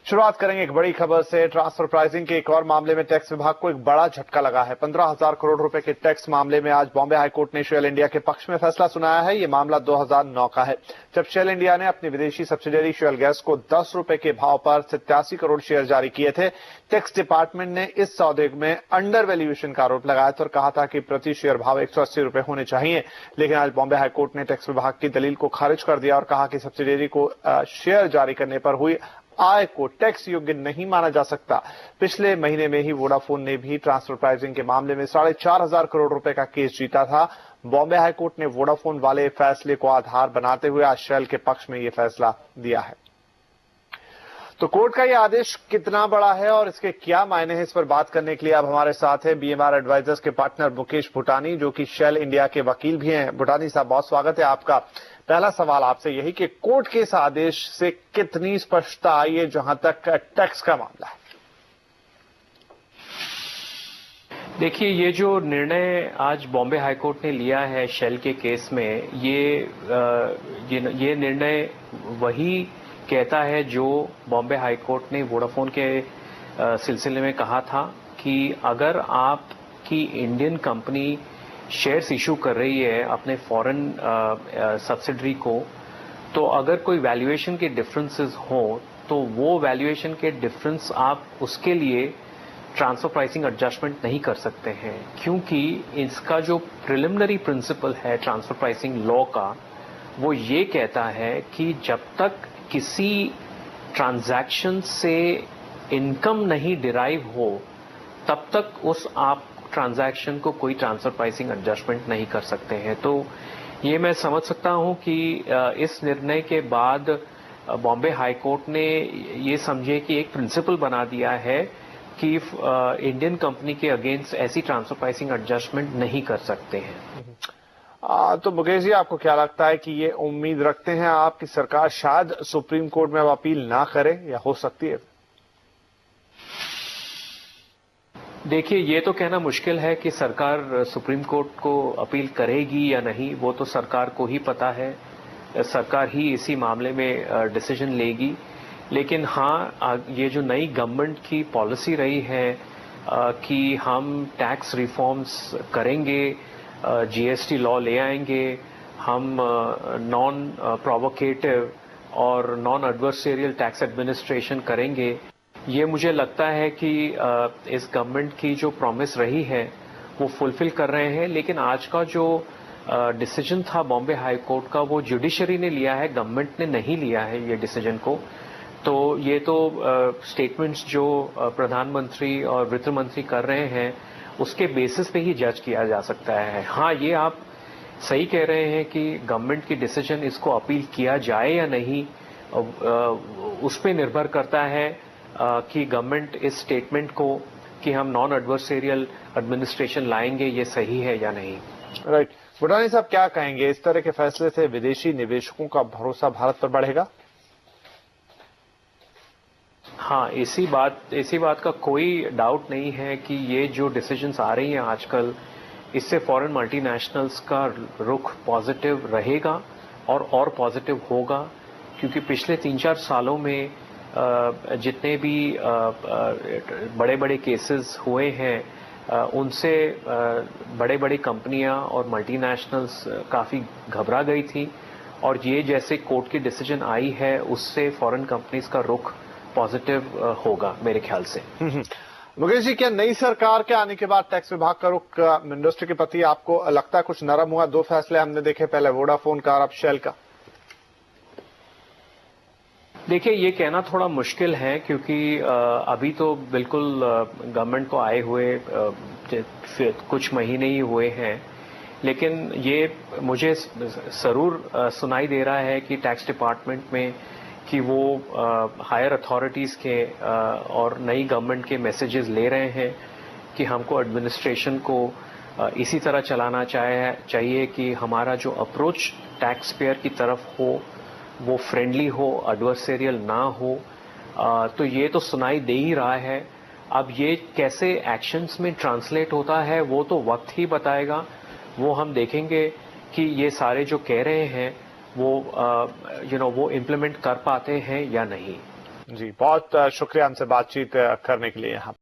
शुरुआत करेंगे एक बड़ी खबर से। ट्रांसफर प्राइसिंग के एक और मामले में टैक्स विभाग को एक बड़ा झटका लगा है। 15,000 करोड़ रुपए के टैक्स मामले में आज बॉम्बे हाईकोर्ट ने शेल इंडिया के पक्ष में फैसला सुनाया है। ये मामला 2009 का है, जब शेल इंडिया ने अपनी विदेशी सब्सिडरी शेल गैस को 10 रुपए के भाव पर 87 करोड़ शेयर जारी किए थे। टैक्स डिपार्टमेंट ने इस सौदे में अंडर वैल्यूएशन का आरोप लगाया था और कहा था कि प्रति शेयर भाव 180 रुपए होने चाहिए। लेकिन आज बॉम्बे हाईकोर्ट ने टैक्स विभाग की दलील को खारिज कर दिया और कहा कि सब्सिडरी को शेयर जारी करने पर हुई आय को टैक्स योग्य नहीं माना जा सकता। पिछले महीने में ही वोडाफोन ने भी ट्रांसफर प्राइसिंग के मामले में 4,500 करोड़ रुपए का केस जीता था। बॉम्बे हाईकोर्ट ने वोडाफोन वाले फैसले को आधार बनाते हुए आज शेल के पक्ष में यह फैसला दिया है। तो कोर्ट का यह आदेश कितना बड़ा है और इसके क्या मायने हैं, इस पर बात करने के लिए अब हमारे साथ है बीएमआर एडवाइजर्स के पार्टनर मुकेश भूटानी, जो कि शेल इंडिया के वकील भी हैं। भूटानी साहब, बहुत स्वागत है आपका। पहला सवाल आपसे यही कि कोर्ट के इस आदेश से कितनी स्पष्टता आई है जहां तक टैक्स का मामला है? देखिए, ये जो निर्णय आज बॉम्बे हाईकोर्ट ने लिया है शेल के केस में, ये निर्णय वही कहता है जो बॉम्बे हाईकोर्ट ने वोडाफोन के सिलसिले में कहा था कि अगर आपकी इंडियन कंपनी शेयर्स इशू कर रही है अपने फॉरेन सब्सिडरी को, तो अगर कोई वैल्यूएशन के डिफरेंसेस हो तो वो वैल्यूएशन के डिफरेंस आप उसके लिए ट्रांसफर प्राइसिंग एडजस्टमेंट नहीं कर सकते हैं, क्योंकि इसका जो प्रिलिमिनरी प्रिंसिपल है ट्रांसफर प्राइसिंग लॉ का, वो ये कहता है कि जब तक किसी ट्रांजैक्शन से इनकम नहीं डिराइव हो तब तक उस आप ट्रांजैक्शन को कोई ट्रांसफर प्राइसिंग एडजस्टमेंट नहीं कर सकते हैं। तो ये मैं समझ सकता हूं कि इस निर्णय के बाद बॉम्बे हाईकोर्ट ने ये समझे कि एक प्रिंसिपल बना दिया है कि इंडियन कंपनी के अगेंस्ट ऐसी ट्रांसफर प्राइसिंग एडजस्टमेंट नहीं कर सकते हैं। तो मुकेश जी, आपको क्या लगता है कि ये उम्मीद रखते हैं आप कि सरकार शायद सुप्रीम कोर्ट में अब अपील ना करे, या हो सकती है? देखिए, ये तो कहना मुश्किल है कि सरकार सुप्रीम कोर्ट को अपील करेगी या नहीं, वो तो सरकार को ही पता है। सरकार ही इसी मामले में डिसीजन लेगी। लेकिन हाँ, ये जो नई गवर्नमेंट की पॉलिसी रही है कि हम टैक्स रिफॉर्म्स करेंगे, जीएसटी लॉ ले आएंगे, हम नॉन प्रोवोकेटिव और नॉन एडवर्सरियल टैक्स एडमिनिस्ट्रेशन करेंगे, ये मुझे लगता है कि इस गवर्नमेंट की जो प्रॉमिस रही है वो फुलफिल कर रहे हैं। लेकिन आज का जो डिसीजन था बॉम्बे हाई कोर्ट का, वो जुडिशरी ने लिया है, गवर्नमेंट ने नहीं लिया है ये डिसीजन को। तो ये तो स्टेटमेंट्स जो प्रधानमंत्री और वित्त मंत्री कर रहे हैं उसके बेसिस पे ही जज किया जा सकता है। हाँ, ये आप सही कह रहे हैं कि गवर्नमेंट की डिसीजन इसको अपील किया जाए या नहीं, उस पर निर्भर करता है कि गवर्नमेंट इस स्टेटमेंट को कि हम नॉन एडवर्सरियल एडमिनिस्ट्रेशन लाएंगे, ये सही है या नहीं। राइट। भूटानी साहब, क्या कहेंगे, इस तरह के फैसले से विदेशी निवेशकों का भरोसा भारत पर बढ़ेगा? हाँ, इसी बात का कोई डाउट नहीं है कि ये जो डिसीजंस आ रही हैं आजकल, इससे फॉरेन मल्टीनेशनल्स का रुख पॉजिटिव रहेगा और पॉजिटिव होगा, क्योंकि पिछले 3-4 सालों में जितने भी बड़े बड़े केसेस हुए हैं उनसे बड़े बड़ी कंपनियां और मल्टीनेशनल्स काफ़ी घबरा गई थी, और ये जैसे कोर्ट की डिसीजन आई है उससे फॉरेन कंपनीज का रुख पॉजिटिव होगा मेरे ख्याल से। मुकेश जी, क्या नई सरकार के आने के बाद टैक्स विभाग का रुख इंडस्ट्री के प्रति आपको लगता है कुछ नरम हुआ? 2 फैसले हमने देखे, पहले वोडाफोन का और अब शेल का। देखिए, ये कहना थोड़ा मुश्किल है क्योंकि अभी तो बिल्कुल गवर्नमेंट को आए हुए कुछ महीने ही हुए हैं, लेकिन ये मुझे जरूर सुनाई दे रहा है कि टैक्स डिपार्टमेंट में कि वो हायर अथॉरिटीज़ के और नई गवर्नमेंट के मैसेजेस ले रहे हैं कि हमको एडमिनिस्ट्रेशन को इसी तरह चलाना चाहिए कि हमारा जो अप्रोच टैक्स पेयर की तरफ हो वो फ्रेंडली हो, एडवर्सरियल ना हो। तो ये तो सुनाई दे ही रहा है। अब ये कैसे एक्शंस में ट्रांसलेट होता है वो तो वक्त ही बताएगा। वो हम देखेंगे कि ये सारे जो कह रहे हैं वो वो इम्प्लीमेंट कर पाते हैं या नहीं। जी, बहुत शुक्रिया हमसे बातचीत करने के लिए यहाँ।